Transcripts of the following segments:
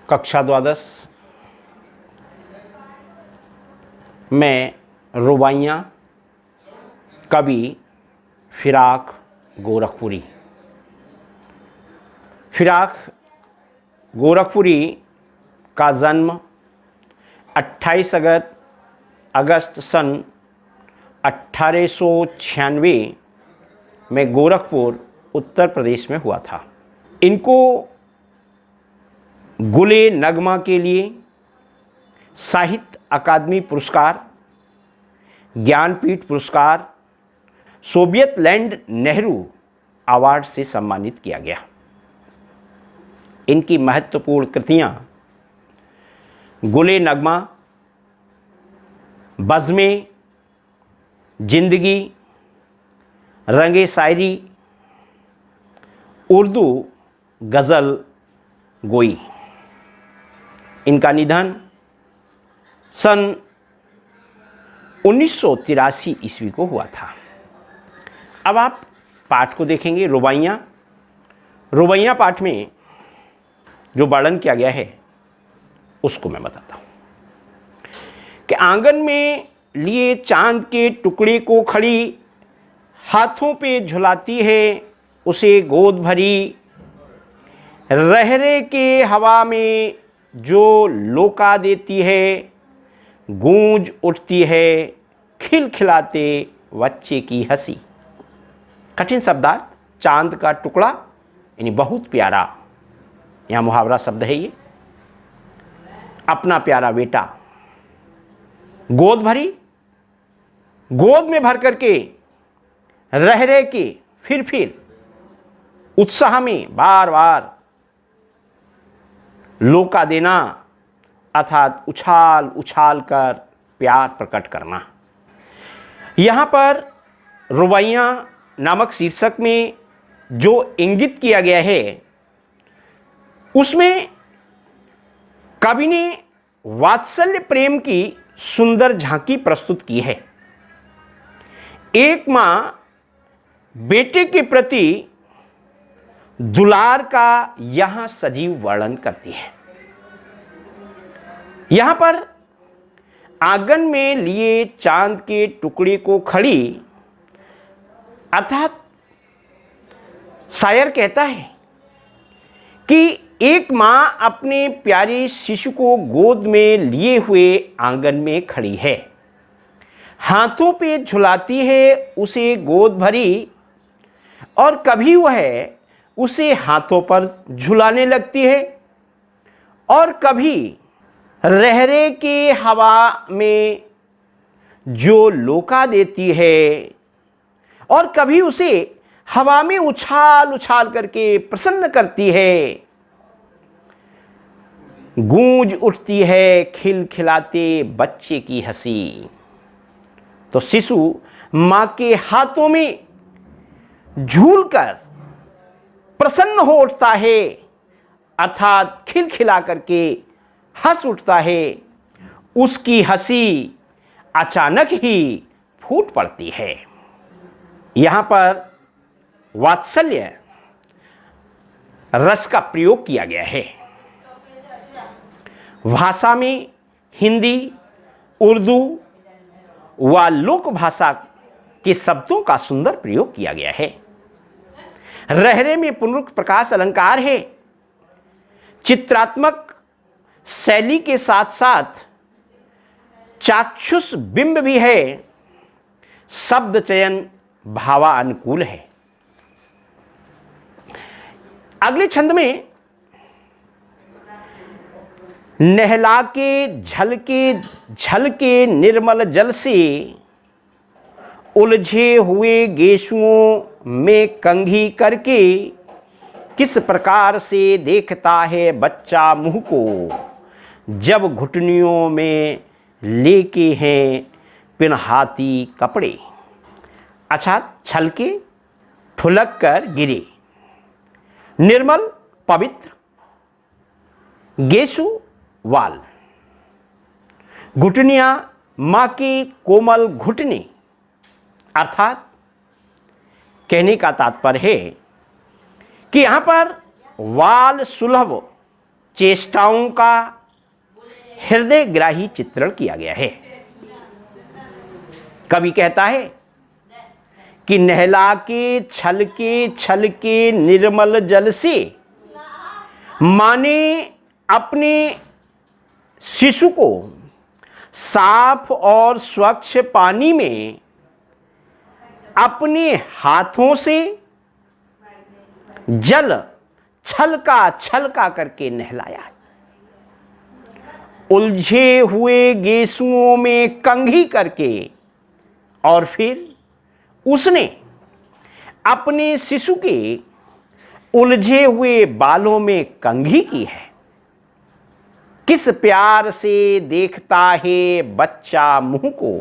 कक्षा द्वादश में रुबाइयाँ कवि फिराक गोरखपुरी। फिराक गोरखपुरी का जन्म 28 अगस्त सन 1896 में गोरखपुर उत्तर प्रदेश में हुआ था। इनको गुले नगमा के लिए साहित्य अकादमी पुरस्कार, ज्ञानपीठ पुरस्कार, सोवियत लैंड नेहरू अवार्ड से सम्मानित किया गया। इनकी महत्वपूर्ण कृतियां गुले नगमा, बज़्मे जिंदगी, रंगे शायरी, उर्दू गज़ल गोई। इनका निधन सन 1983 ईस्वी को हुआ था। अब आप पाठ को देखेंगे। रुबाइयाँ पाठ में जो वर्णन किया गया है उसको मैं बताता हूँ कि आंगन में लिए चांद के टुकड़े को खड़ी, हाथों पे झुलाती है उसे गोद भरी, रहरे के हवा में जो लोका देती है, गूंज उठती है खिलखिलाते बच्चे की हंसी। कठिन शब्दार्थ। चांद का टुकड़ा यानी बहुत प्यारा, यहाँ मुहावरा शब्द है ये, अपना प्यारा बेटा। गोद भरी, गोद में भर करके रह के फिर उत्साह में बार बार लोका देना अर्थात उछाल उछाल कर प्यार प्रकट करना। यहाँ पर रुबाइयाँ नामक शीर्षक में जो इंगित किया गया है उसमें कवि ने वात्सल्य प्रेम की सुंदर झांकी प्रस्तुत की है। एक माँ बेटे के प्रति दुलार का यहाँ सजीव वर्णन करती है। यहाँ पर आंगन में लिए चांद के टुकड़े को खड़ी अर्थात शायर कहता है कि एक माँ अपने प्यारे शिशु को गोद में लिए हुए आंगन में खड़ी है, हाथों पे झुलाती है उसे गोद भरी, और कभी वह उसे हाथों पर झुलाने लगती है और कभी रहरे के हवा में जो लोका देती है और कभी उसे हवा में उछाल उछाल करके प्रसन्न करती है, गूंज उठती है खिलखिलाते बच्चे की हंसी। तो शिशु मां के हाथों में झूलकर प्रसन्न हो उठता है अर्थात खिलखिला करके हंस उठता है। उसकी हंसी अचानक ही फूट पड़ती है। यहाँ पर वात्सल्य रस का प्रयोग किया गया है। भाषा में हिंदी, उर्दू व लोक भाषा के शब्दों का सुंदर प्रयोग किया गया है। रहरे में पुनरुक्त प्रकाश अलंकार है। चित्रात्मक शैली के साथ साथ चाक्षुष बिंब भी है। शब्द चयन भावानुकूल है। अगले छंद में नहला के झलके निर्मल जल से उलझे हुए गेशुओं में कंघी करके किस प्रकार से देखता है बच्चा मुंह को, जब घुटनियों में लेके हैं पिनहाती कपड़े। अच्छा, छलके ठुलक कर गिरे, निर्मल पवित्र, गेशु वाल, घुटनियां मां की कोमल घुटने अर्थात कहने का तात्पर्य है कि यहां पर वाल सुलभ चेष्टाओं का हृदयग्राही चित्रण किया गया है। कवि कहता है कि नहला के छल के निर्मल जल से, माने अपने शिशु को साफ और स्वच्छ पानी में अपने हाथों से जल छलका करके नहलाया। उलझे हुए गेसुओं में कंघी करके और फिर उसने अपने शिशु के उलझे हुए बालों में कंघी की है। किस प्यार से देखता है बच्चा मुंह को,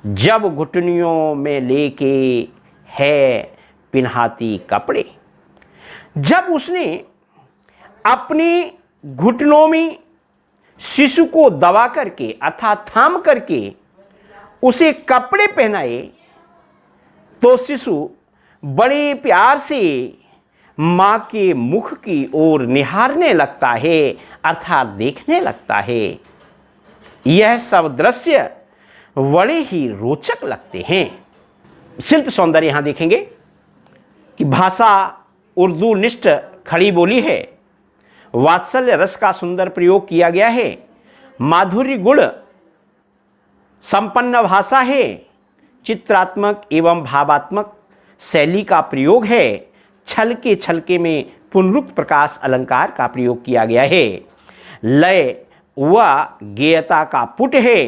जब घुटनियों में लेके है पिन्हाती कपड़े। जब उसने अपने घुटनों में शिशु को दबा करके अर्थात थाम करके उसे कपड़े पहनाए, तो शिशु बड़े प्यार से मां के मुख की ओर निहारने लगता है अर्थात देखने लगता है। यह सब दृश्य बड़े ही रोचक लगते हैं। शिल्प सौंदर्य यहां देखेंगे कि भाषा उर्दू निष्ठ खड़ी बोली है। वात्सल्य रस का सुंदर प्रयोग किया गया है। माधुर्य गुण संपन्न भाषा है। चित्रात्मक एवं भावात्मक शैली का प्रयोग है। छलके में पुनरुक्त प्रकाश अलंकार का प्रयोग किया गया है। लय व गेयता का पुट है।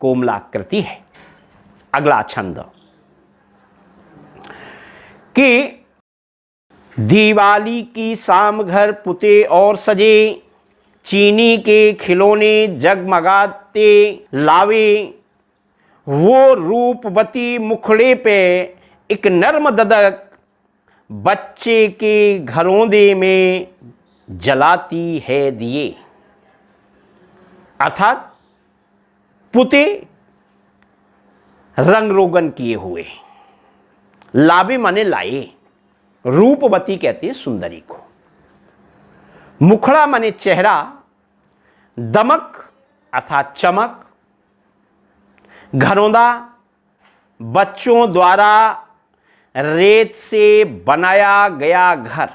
कोमलाकृति है। अगला छंद कि दिवाली की शाम घर पुते और सजे, चीनी के खिलौने जगमगाते लावे, वो रूपवती मुखड़े पे एक नर्म ददक बच्चे के घरौंदे में जलाती है दिए। अर्थात पुते रंग रोगन किए हुए, लावे माने लाए, रूपवती कहते हैं सुंदरी को, मुखड़ा माने चेहरा, दमक अर्थात चमक, घरौंदा बच्चों द्वारा रेत से बनाया गया घर,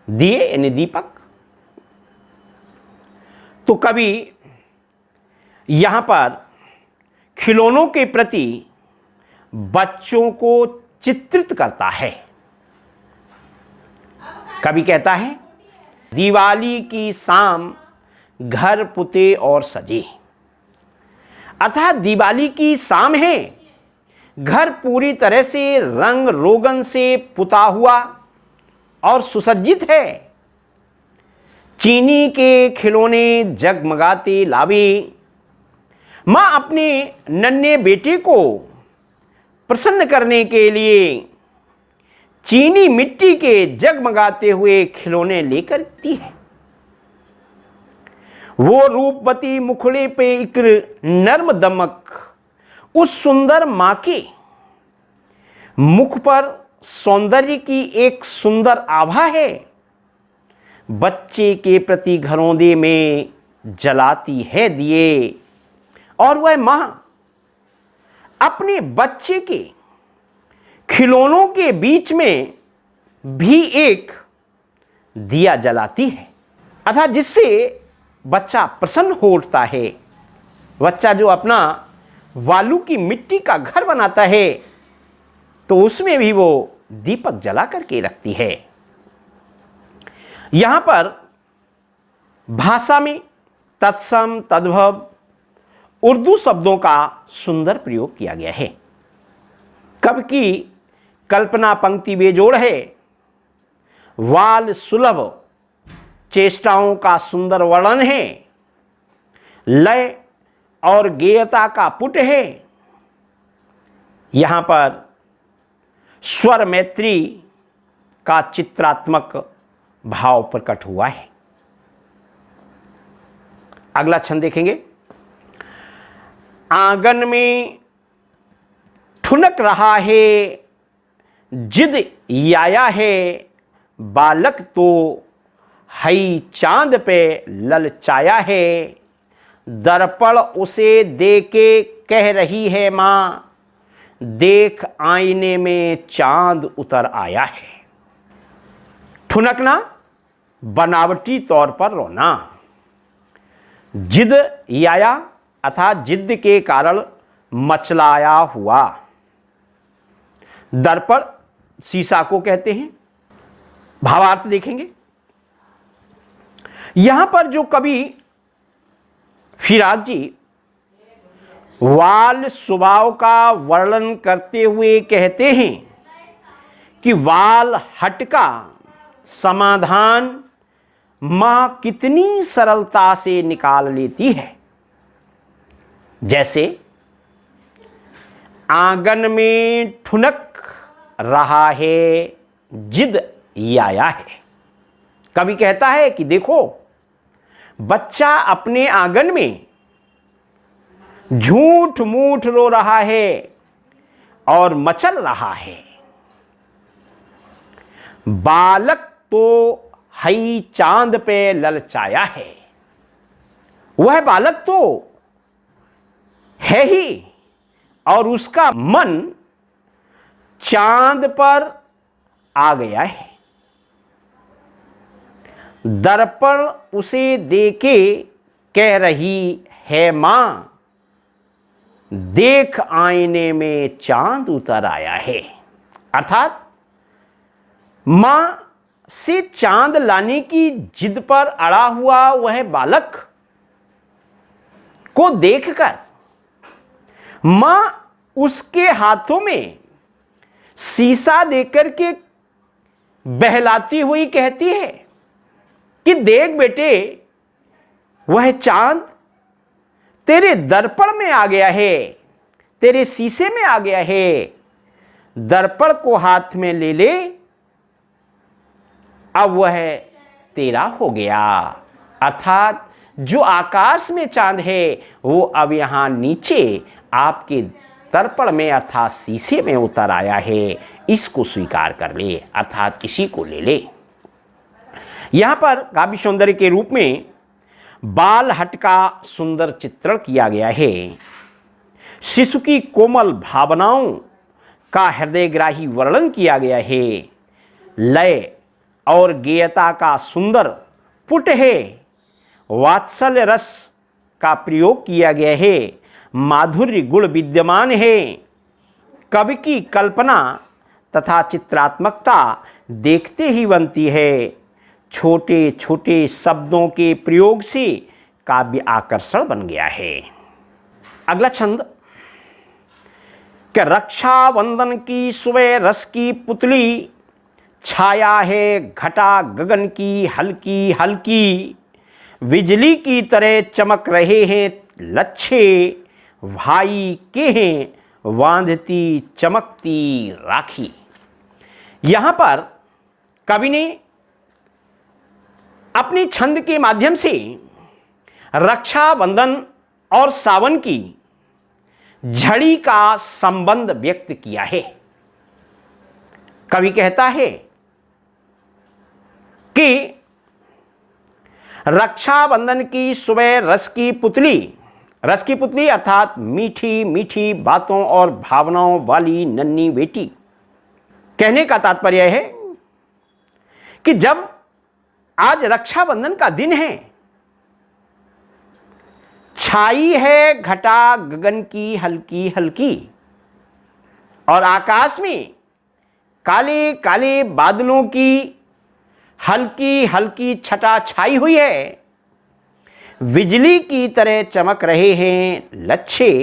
दिए यानी दीपक। तो कवि यहां पर खिलौनों के प्रति बच्चों को चित्रित करता है। कवि कहता है दिवाली की शाम घर पुते और सजे, अर्थात दिवाली की शाम है, घर पूरी तरह से रंग रोगन से पुता हुआ और सुसज्जित है। चीनी के खिलौने जगमगाते लावे, मां अपने नन्हे बेटे को प्रसन्न करने के लिए चीनी मिट्टी के जगमगाते हुए खिलौने लेकर आती है। वो रूपवती मुखड़े पे एक नर्म दमक, उस सुंदर मां के मुख पर सौंदर्य की एक सुंदर आभा है। बच्चे के प्रति घरौंदे में जलाती है दिए, और वह मां अपने बच्चे के खिलौनों के बीच में भी एक दिया जलाती है, अर्थात जिससे बच्चा प्रसन्न हो उठता है। बच्चा जो अपना वालू की मिट्टी का घर बनाता है तो उसमें भी वो दीपक जला करके रखती है। यहां पर भाषा में तत्सम तद्भव उर्दू शब्दों का सुंदर प्रयोग किया गया है। कवि की कल्पना पंक्ति बेजोड़ है। वाल सुलभ चेष्टाओं का सुंदर वर्णन है। लय और गेयता का पुट है। यहां पर स्वर मैत्री का चित्रात्मक भाव प्रकट हुआ है। अगला छंद देखेंगे। आंगन में ठुनक रहा है जिद आया है, बालक तो हई चांद पे ललचाया है, दर्पण उसे देके कह रही है माँ, देख आईने में चांद उतर आया है। ठुनकना, बनावटी तौर पर रोना। जिद याया अर्थात जिद के कारण मचलाया हुआ। दर्पण शीशा को कहते हैं। भावार्थ देखेंगे। यहां पर जो कवि फिराक जी वाल स्वभाव का वर्णन करते हुए कहते हैं कि वाल हट का समाधान मां कितनी सरलता से निकाल लेती है। जैसे आंगन में ठुनक रहा है, जिद आया है। कवि कहता है कि देखो, बच्चा अपने आंगन में झूठ मूठ रो रहा है और मचल रहा है। बालक तो हई चांद पे ललचाया है। वह बालक तो है ही और उसका मन चांद पर आ गया है। दर्पण उसे देके कह रही है मां, देख आईने में चांद उतर आया है। अर्थात मां से चांद लाने की जिद पर अड़ा हुआ वह बालक को देखकर मां उसके हाथों में शीशा देकर के बहलाती हुई कहती है कि देख बेटे, वह चांद तेरे दर्पण में आ गया है, तेरे शीशे में आ गया है। दर्पण को हाथ में ले ले, अब वह तेरा हो गया। अर्थात जो आकाश में चांद है वो अब यहां नीचे आपके दर्पण में अर्थात शीशे में उतर आया है। इसको स्वीकार कर ले, अर्थात इसी को ले ले। यहां पर काव्य सौंदर्य के रूप में बाल हट का सुंदर चित्रण किया गया है। शिशु की कोमल भावनाओं का हृदयग्राही वर्णन किया गया है। लय और गेयता का सुंदर पुट है। वात्सल्य रस का प्रयोग किया गया है। माधुर्य गुण विद्यमान है। कवि की कल्पना तथा चित्रात्मकता देखते ही बनती है। छोटे छोटे शब्दों के प्रयोग से काव्य आकर्षण बन गया है। अगला छंद कि रक्षाबंधन की सुबह रस की पुतली, छाया है घटा गगन की हल्की हल्की, बिजली की तरह चमक रहे हैं लच्छे, भाई के हैं बांधती चमकती राखी। यहां पर कवि ने अपनी छंद के माध्यम से रक्षाबंधन और सावन की झड़ी का संबंध व्यक्त किया है। कवि कहता है कि रक्षाबंधन की सुबह रस की पुतली अर्थात मीठी मीठी बातों और भावनाओं वाली नन्ही बेटी। कहने का तात्पर्य है कि जब आज रक्षाबंधन का दिन है, छाई है घटा गगन की हल्की हल्की और आकाश में काले काले बादलों की हल्की हल्की छटा छाई हुई है। बिजली की तरह चमक रहे हैं लच्छे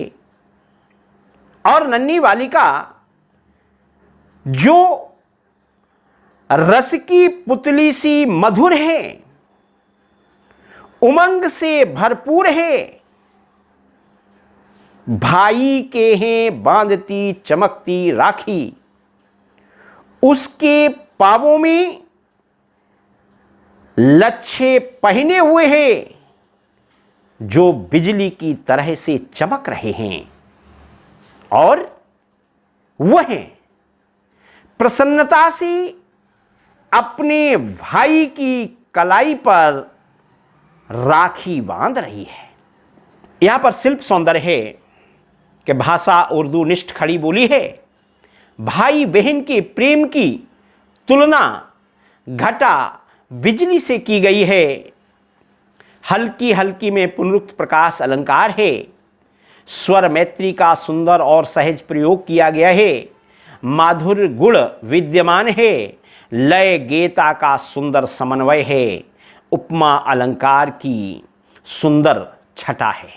और नन्ही बालिका जो रस की पुतली सी मधुर है, उमंग से भरपूर है। भाई के हैं बांधती चमकती राखी, उसके पांवों में लच्छे पहने हुए हैं जो बिजली की तरह से चमक रहे हैं और वह प्रसन्नता से अपने भाई की कलाई पर राखी बांध रही है। यहां पर शिल्प सौंदर्य है कि भाषा उर्दू निष्ठ खड़ी बोली है। भाई बहन के प्रेम की तुलना घटा बिजली से की गई है। हल्की हल्की में पुनरुक्त प्रकाश अलंकार है। स्वर मैत्री का सुंदर और सहज प्रयोग किया गया है। माधुर्य गुण विद्यमान है। लय गेता का सुंदर समन्वय है। उपमा अलंकार की सुंदर छटा है।